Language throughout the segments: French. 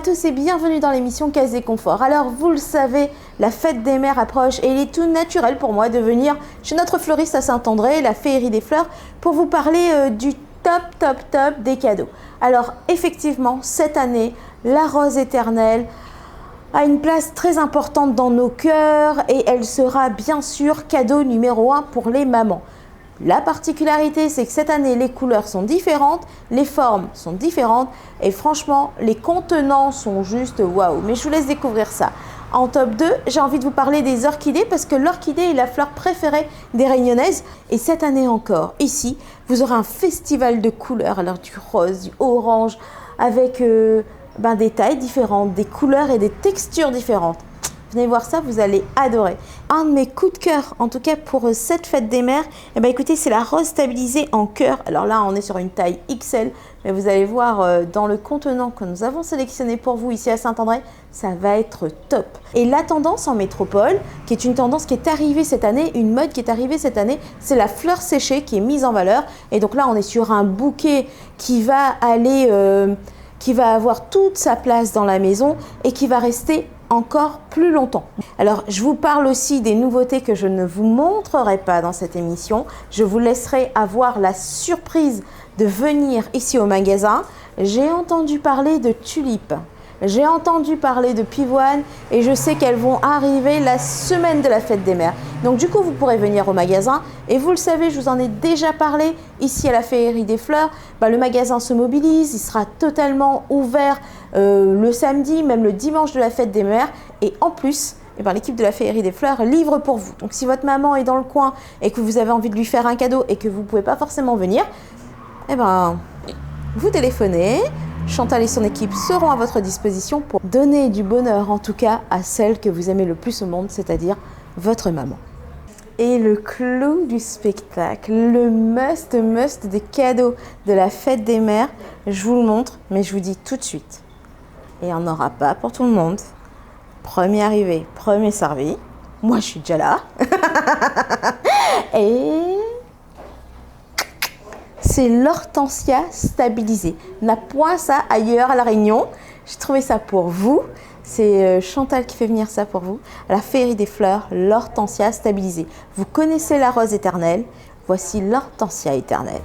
tous et bienvenue dans l'émission Case et Confort. Alors vous le savez, la fête des mères approche et il est tout naturel pour moi de venir chez notre fleuriste à Saint-André, la Féerie des Fleurs, pour vous parler du top des cadeaux. Alors effectivement, cette année, la rose éternelle a une place très importante dans nos cœurs et elle sera bien sûr cadeau numéro 1 pour les mamans. La particularité, c'est que cette année, les couleurs sont différentes, les formes sont différentes et franchement, les contenants sont juste waouh. Mais je vous laisse découvrir ça. En top 2, j'ai envie de vous parler des orchidées parce que l'orchidée est la fleur préférée des Réunionnaises. Et cette année encore, ici, vous aurez un festival de couleurs, alors du rose, du orange, avec des tailles différentes, des couleurs et des textures différentes. Venez voir ça, vous allez adorer. Un de mes coups de cœur, en tout cas pour cette fête des mères, écoutez, c'est la rose stabilisée en cœur. Alors là, on est sur une taille XL, mais vous allez voir dans le contenant que nous avons sélectionné pour vous ici à Saint-André, ça va être top. Et la tendance en métropole, qui est une tendance qui est arrivée cette année, une mode qui est arrivée cette année, c'est la fleur séchée qui est mise en valeur. Et donc là, on est sur un bouquet qui va aller, qui va avoir toute sa place dans la maison et qui va rester encore plus longtemps. Alors, je vous parle aussi des nouveautés que je ne vous montrerai pas dans cette émission. Je vous laisserai avoir la surprise de venir ici au magasin. J'ai entendu parler de tulipes. J'ai entendu parler de pivoines et je sais qu'elles vont arriver la semaine de la fête des mères. Donc du coup, vous pourrez venir au magasin et vous le savez, je vous en ai déjà parlé ici à la Féerie des Fleurs. Le magasin se mobilise, il sera totalement ouvert le samedi, même le dimanche de la fête des mères. Et en plus, l'équipe de la Féerie des Fleurs livre pour vous. Donc si votre maman est dans le coin et que vous avez envie de lui faire un cadeau et que vous ne pouvez pas forcément venir, vous téléphonez. Chantal et son équipe seront à votre disposition pour donner du bonheur, en tout cas, à celle que vous aimez le plus au monde, c'est-à-dire votre maman. Et le clou du spectacle, le must des cadeaux de la fête des mères, je vous le montre, mais je vous dis tout de suite. Et il n'y en aura pas pour tout le monde. Premier arrivé, premier servi. Moi, je suis déjà là. Et c'est l'hortensia stabilisée. On n'a point ça ailleurs à La Réunion. J'ai trouvé ça pour vous. C'est Chantal qui fait venir ça pour vous. La Féerie des Fleurs, l'hortensia stabilisée. Vous connaissez la rose éternelle. Voici l'hortensia éternelle.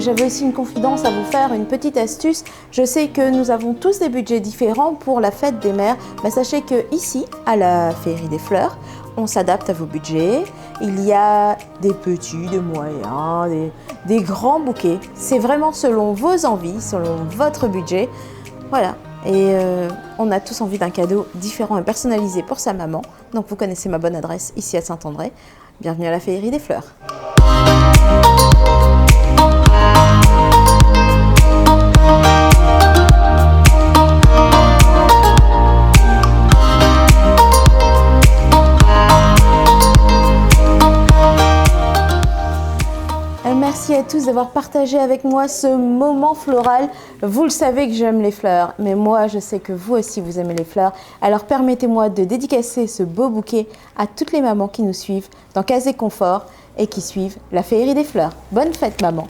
J'avais aussi une confidence à vous faire, une petite astuce. Je sais que nous avons tous des budgets différents pour la fête des mères. Sachez que ici, à la Féerie des Fleurs, on s'adapte à vos budgets. Il y a des petits, des moyens, des grands bouquets. C'est vraiment selon vos envies, selon votre budget. Voilà. Et on a tous envie d'un cadeau différent et personnalisé pour sa maman. Donc vous connaissez ma bonne adresse ici à Saint-André. Bienvenue à la Féerie des Fleurs. Merci à tous d'avoir partagé avec moi ce moment floral. Vous le savez que j'aime les fleurs, mais moi je sais que vous aussi vous aimez les fleurs. Alors permettez-moi de dédicacer ce beau bouquet à toutes les mamans qui nous suivent dans Case et Confort et qui suivent la Féerie des Fleurs. Bonne fête maman!